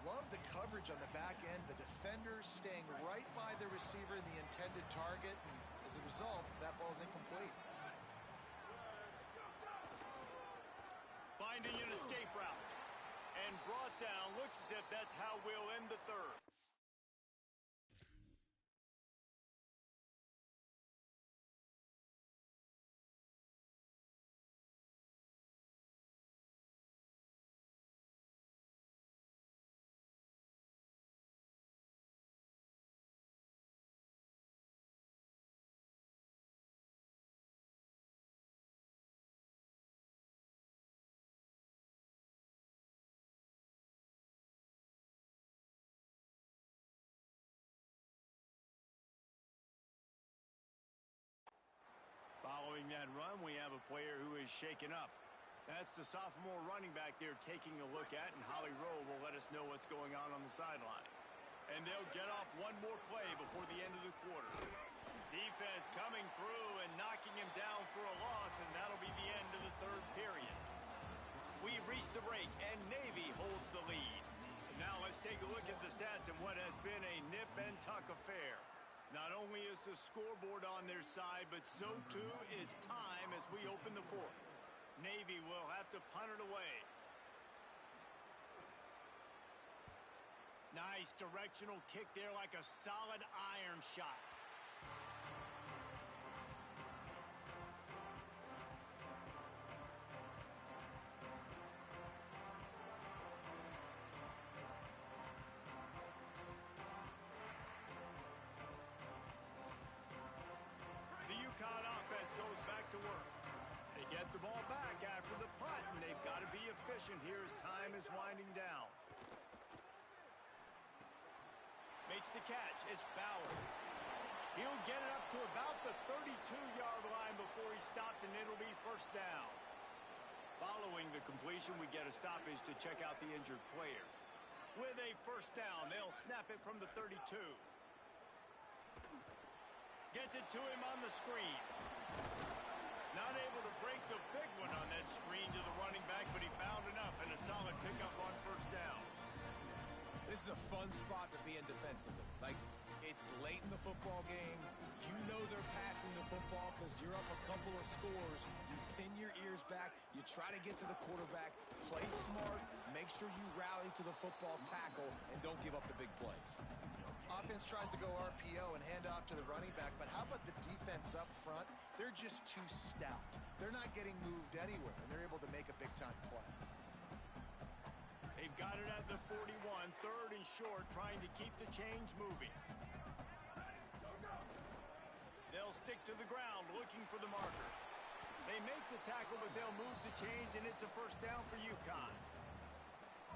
Love the coverage on the back end. The defender staying right by the receiver in the intended target. And as a result, that ball's incomplete. Finding an escape route. And brought down. Looks as if that's how we'll end the 3rd. Following that run, we have a player who is shaken up. That's the sophomore running back they're taking a look at, and Holly Rowe will let us know what's going on the sideline. And they'll get off one more play before the end of the quarter. Defense coming through and knocking him down for a loss, and that'll be the end of the 3rd period. We've reached the break, and Navy holds the lead. Now let's take a look at the stats in what has been a nip-and-tuck affair. Not only is the scoreboard on their side, but so too is time as we open the 4th. Navy will have to punt it away. Nice directional kick there, like a solid iron shot. Get the ball back after the punt, and they've got to be efficient here as time is winding down. Makes the catch. It's Bauer. He'll get it up to about the 32-yard line before he's stopped, and it'll be 1st down. Following the completion, we get a stoppage to check out the injured player. With a 1st down, they'll snap it from the 32. Gets it to him on the screen. Not able to break the big one on that screen to the running back, but he found enough and a solid pickup on 1st down. This is a fun spot to be in defensively. Like, it's late in the football game. You know they're passing the football because you're up a couple of scores. You pin your ears back. You try to get to the quarterback. Play smart. Make sure you rally to the football tackle and don't give up the big plays. Offense tries to go RPO and hand off to the running back, but how about the defense up front? They're just too stout. They're not getting moved anywhere, and they're able to make a big-time play. They've got it at the 41, 3rd and short, trying to keep the chains moving. They'll stick to the ground, looking for the marker. They make the tackle, but they'll move the chains, and it's a first down for UConn.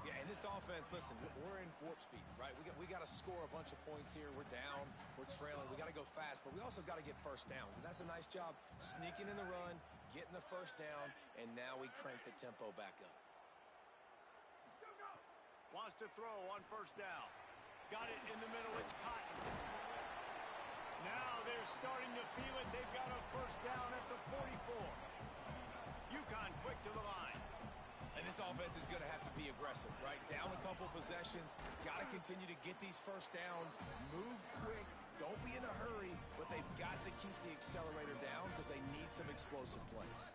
Yeah, and this offense, listen, we're in warp speed, right? We got to score a bunch of points here. We're down, we're trailing. We got to go fast, but we also got to get first downs. And that's a nice job sneaking in the run, getting the first down, and now we crank the tempo back up. Wants to throw on first down. Got it in the middle. It's Cotton. Now they're starting to feel it. They've got a first down at the 44. UConn quick to the line. And this offense is going to have to be aggressive, right? Down a couple possessions. Got to continue to get these first downs. Move quick. Don't be in a hurry, but they've got to keep the accelerator down because they need some explosive plays.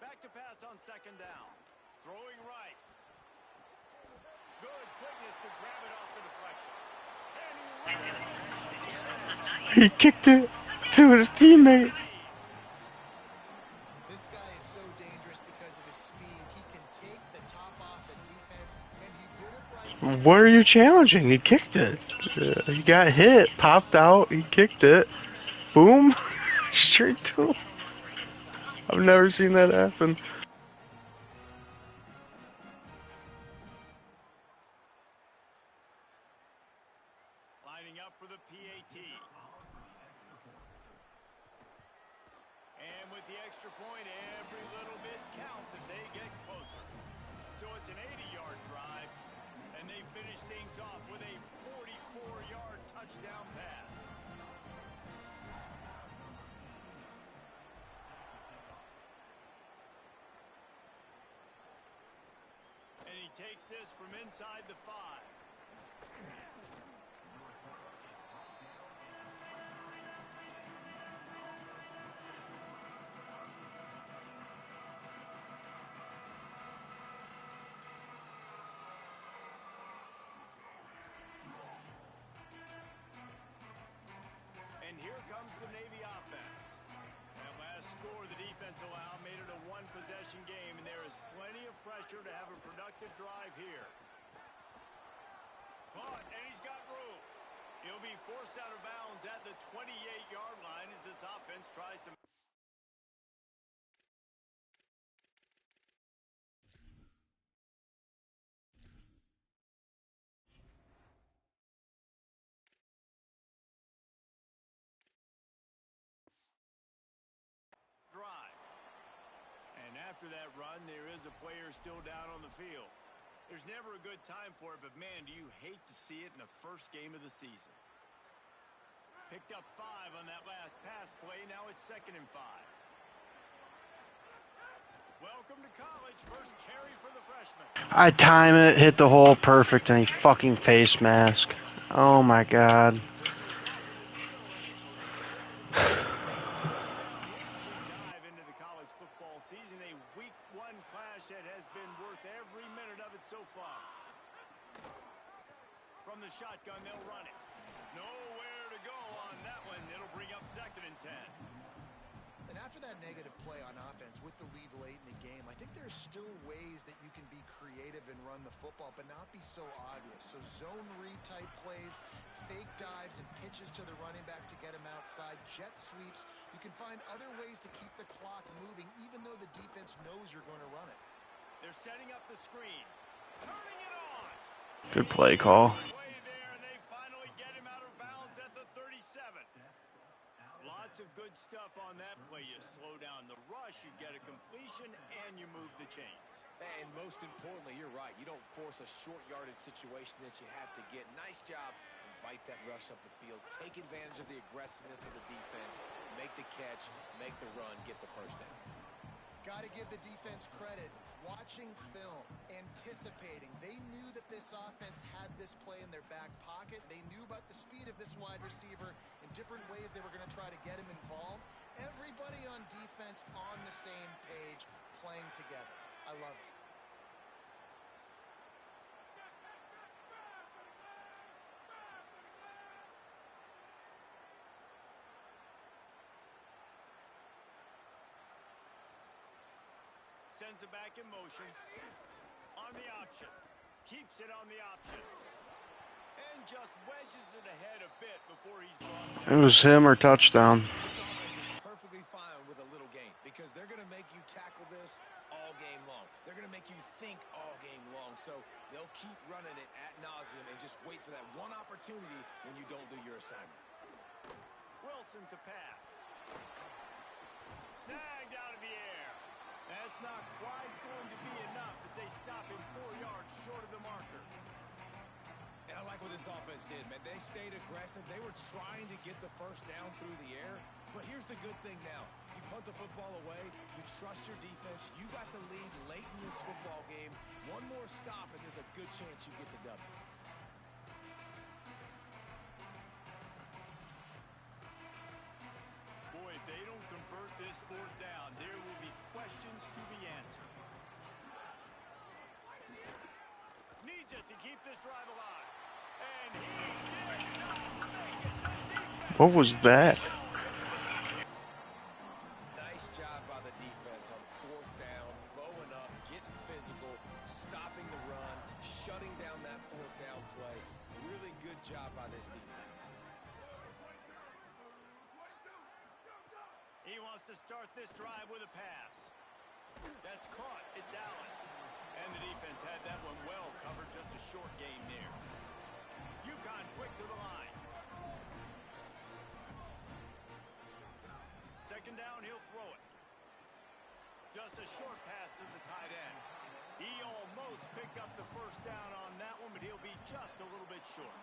Back to pass on second down. Throwing right. Good quickness to grab it off the deflection. And He kicked it to his teammate. This guy is so dangerous because of his speed. He can take the top off the defense, and he did it right. What are you challenging? He kicked it. He got hit, popped out, he kicked it. Boom. Straight to him. I've never seen that happen. lining up for the PAT. And with the extra point, every little bit counts as they get closer. So it's an 80-yard drive, and they finish things off with a 44-yard touchdown pass. And he takes this from inside the 5. And here comes the Navy offense. That last score the defense allowed made it a one-possession game, and there is plenty of pressure to have a productive drive here. Caught, and he's got room. He'll be forced out of bounds at the 28-yard line as this offense tries to... drive. And after that run, there is a player still down on the field. There's never a good time for it, but man, do you hate to see it in the first game of the season. Picked up 5 on that last pass play. Now it's 2nd and 5. Welcome to college. First carry for the freshman. I time it, hit the hole perfect, and he fucking face mask. Oh my god. Dive into the college football season, a week 1 clash that has been worth every minute of it so far. From the shotgun, they'll run it. Nowhere to go on that one. It'll bring up 2nd and 10. And after that negative play on offense with the lead late in the game, I think there's still ways that you can be creative and run the football, but not be so obvious. So zone read type plays, fake dives and pitches to the running back to get him outside, jet sweeps. You can find other ways to keep the clock moving, even though the defense knows you're going to run it. They're setting up the screen. Turning it on. Good play call. Play there, and they finally get him out of bounds at the 37. Lots of good stuff on that play. You slow down the rush, you get a completion, and you move the chains. And most importantly, you're right. You don't force a short yardage situation that you have to get. Nice job. Invite that rush up the field. Take advantage of the aggressiveness of the defense. Make the catch, make the run, get the first down. Got to give the defense credit. Watching film, anticipating. They knew that this offense had this play in their back pocket. They knew about the speed of this wide receiver in different ways they were going to try to get him involved. Everybody on defense on the same page, playing together. I love it. Sends it back in motion. On the option. Keeps it on the option. And just wedges it ahead a bit before he's brought down. It was him or touchdown. This offense is perfectly fine with a little gain because they're going to make you tackle this all game long. They're going to make you think all game long. So they'll keep running it ad nauseum and just wait for that one opportunity when you don't do your assignment. Wilson to pass. Snagged out of the air. That's not quite going to be enough as they stop him 4 yards short of the marker. And I like what this offense did, man. They stayed aggressive. They were trying to get the first down through the air. But here's the good thing now. You punt the football away. You trust your defense. You got the lead late in this football game. One more stop, and there's a good chance you get the W. Boy, if they don't convert this fourth down, there will be questions to be answered. Needs it to keep this drive alive. And he did not make it. The defense. What was that? Nice job by the defense on fourth down, bowing up, getting physical, stopping the run, shutting down that fourth down play. Really good job by this defense. He wants to start this drive with a pass. That's caught. It's Allen. And the defense had that one well covered. Just a short gain there. UConn quick to the line. Second down, he'll throw it. Just a short pass to the tight end. He almost picked up the first down on that one, but he'll be just a little bit short.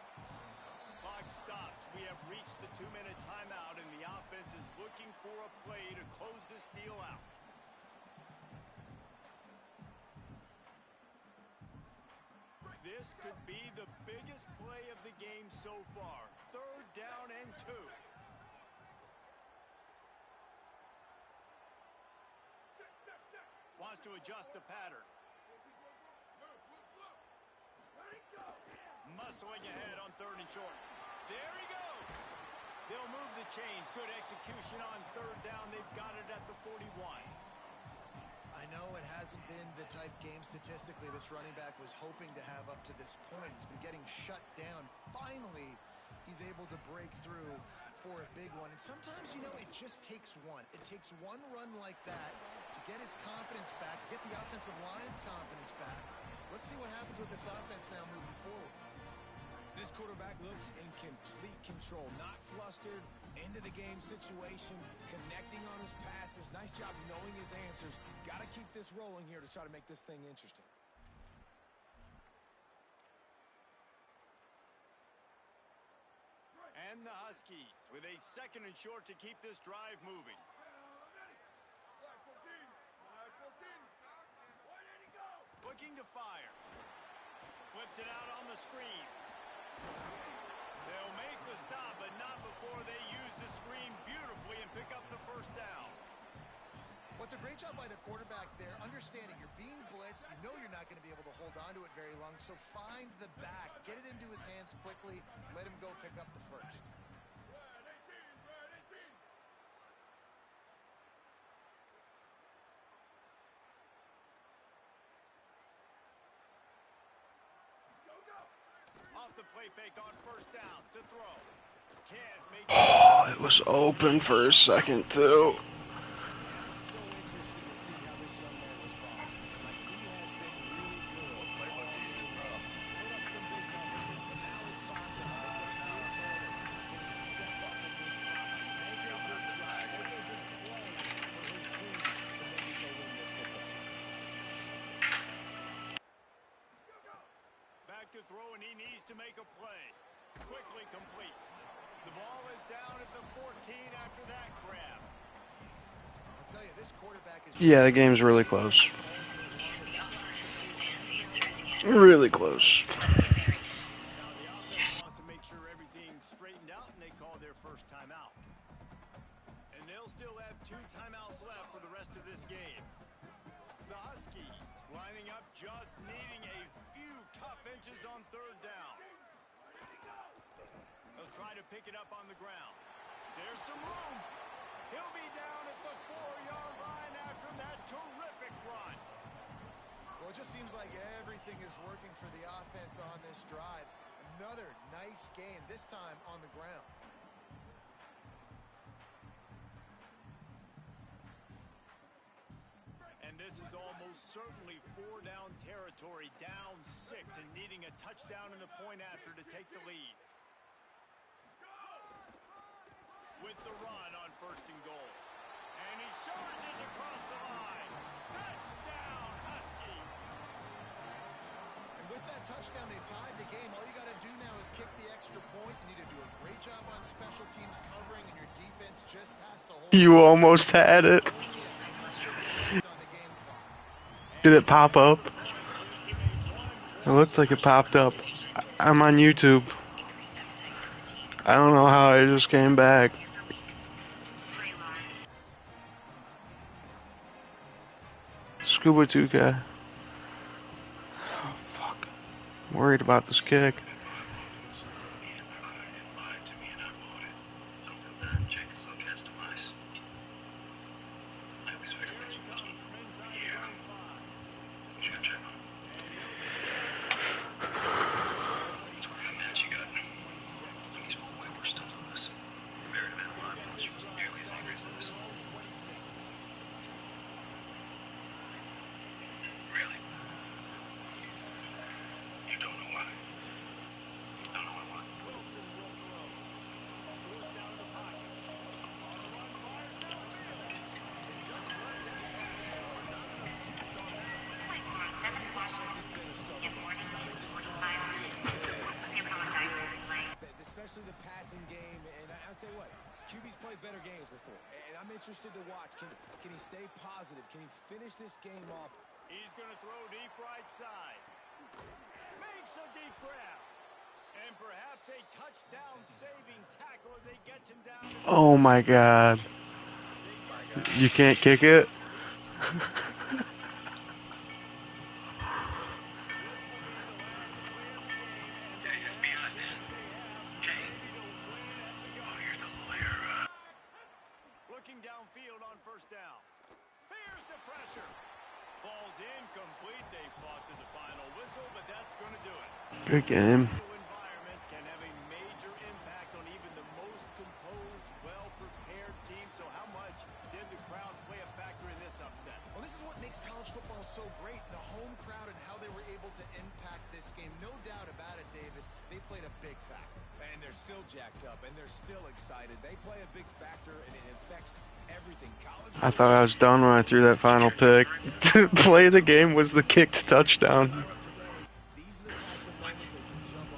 Clock stops. We have reached the 2-minute timeout, and the offense is looking for a play to close this deal out. This could be the biggest play of the game so far. Third down and 2. Wants to adjust the pattern. Muscling ahead on 3rd and short. There he goes. They'll move the chains. Good execution on 3rd down. They've got it at the 41. I know it hasn't been the type game statistically this running back was hoping to have up to this point. He's been getting shut down. Finally, he's able to break through for a big one. And sometimes, you know, it just takes one. It takes one run like that to get his confidence back, to get the offensive line's confidence back. Let's see what happens with this offense now moving forward. This quarterback looks in complete control, not flustered, into the game situation, connecting on his passes. Nice job knowing his answers. Got to keep this rolling here to try to make this thing interesting. And the Huskies with a 2nd and short to keep this drive moving. Looking to fire. Flips it out on the screen. They'll make the stop, but not before they use the screen beautifully and pick up the first down. What's a great job by the quarterback there, understanding you're being blitzed, you know you're not going to be able to hold on to it very long, so find the back, get it into his hands quickly, let him go pick up the first. Off the play fake on 1st down to throw. Can't make it. Oh, it was open for a second, too. So interesting to see how this young man responds. Like, he has been really good. Put up some big numbers, but now it's prime time. It's a big moment. Can he step up in this spot and make a big drive, make a big play for his team to maybe go win this football game? Back to throw, and he needs to make a play. Quickly complete. The ball is down at the 14 after that grab. I'll tell you, this quarterback is... Yeah, the game's really close. Really close. Now the offense wants to make sure everything's straightened out, and they call their first timeout. And they'll still have 2 timeouts left for the rest of this game. The Huskies lining up, just needing a few tough inches on 3rd down. They'll try to pick it up on the ground. There's some room. He'll be down at the 4-yard line after that terrific run. Well, it just seems like everything is working for the offense on this drive. Another nice gain, this time on the ground. And this is almost certainly 4-down territory, down 6 and needing a touchdown in the point after to take the lead. With the run on 1st and goal. And he surges across the line. Touchdown, Husky. And with that touchdown, they've tied the game. All you got to do now is kick the extra point. You need to do a great job on special teams covering, and your defense just has to hold. You almost had it. Did it pop up? It looks like it popped up. I'm on YouTube. I don't know how I just came back. Scuba 2K. Oh, fuck. I'm worried about this kick. Especially the passing game, and I'll tell you what, QB's played better games before, and I'm interested to watch. Can he stay positive? Can he finish this game off? He's going to throw deep right side. Makes a deep grab. And perhaps a touchdown-saving tackle as they get him down. Oh my god. You can't kick it? Looking downfield on 1st down. Here's the pressure. Falls incomplete. They fought to the final whistle, but that's going to do it. Good game. Environment can have a major impact on even the most composed, well-prepared team. So how much did the crowd play a factor in this upset? Well, this is what makes college football so great, the home crowd and how they were able to impact this game. No doubt about it, David. They played a big factor. And they're still jacked up, and they're still excited. They play a big factor, and it affects everything. College I thought I was done when I threw that final pick. Play of the game was the kicked touchdown.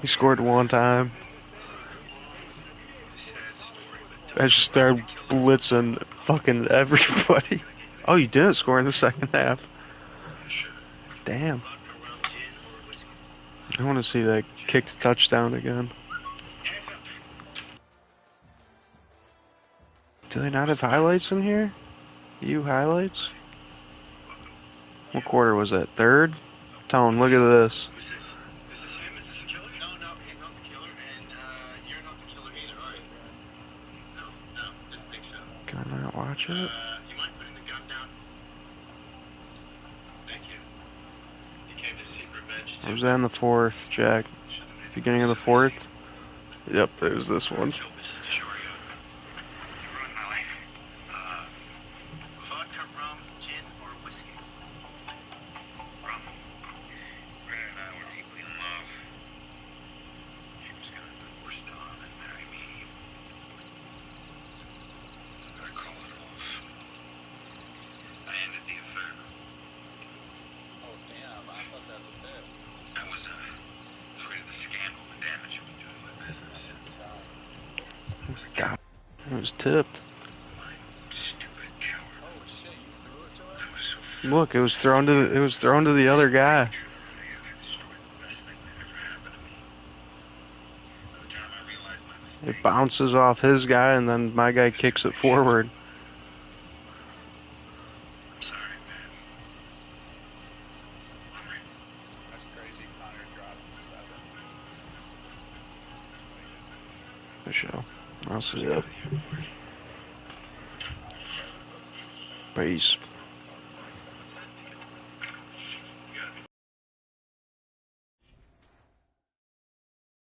He scored one time. I just started blitzing fucking everybody. Oh, you didn't score in the second half. Damn. I want to see that kicked touchdown again. Do they not have highlights in here? You highlights? What quarter was that? 3rd? Tone, look at this. No, he's not the killer, and you're not the killer either, are you? No, didn't think so. Can I not watch it? You mind putting the gun down? Thank you. You came to seek revenge too. Or was that in the 4th, Jack? Beginning of the 4th? Yep, it was this one. Vodka, rum, gin, or whiskey? Rum. Brenda and I were deeply in love. She was gonna divorce Don and marry me. I called it off. I ended the affair. Oh damn, I thought that's a bit. I was afraid of the scandal, the damage it would do to my business. God, it was tipped. Look, it was thrown to the other guy. It bounces off his guy, and then my guy kicks it forward. I'm sorry, man. That's crazy. Connor dropped 7. For sure. I'll see that. Peace.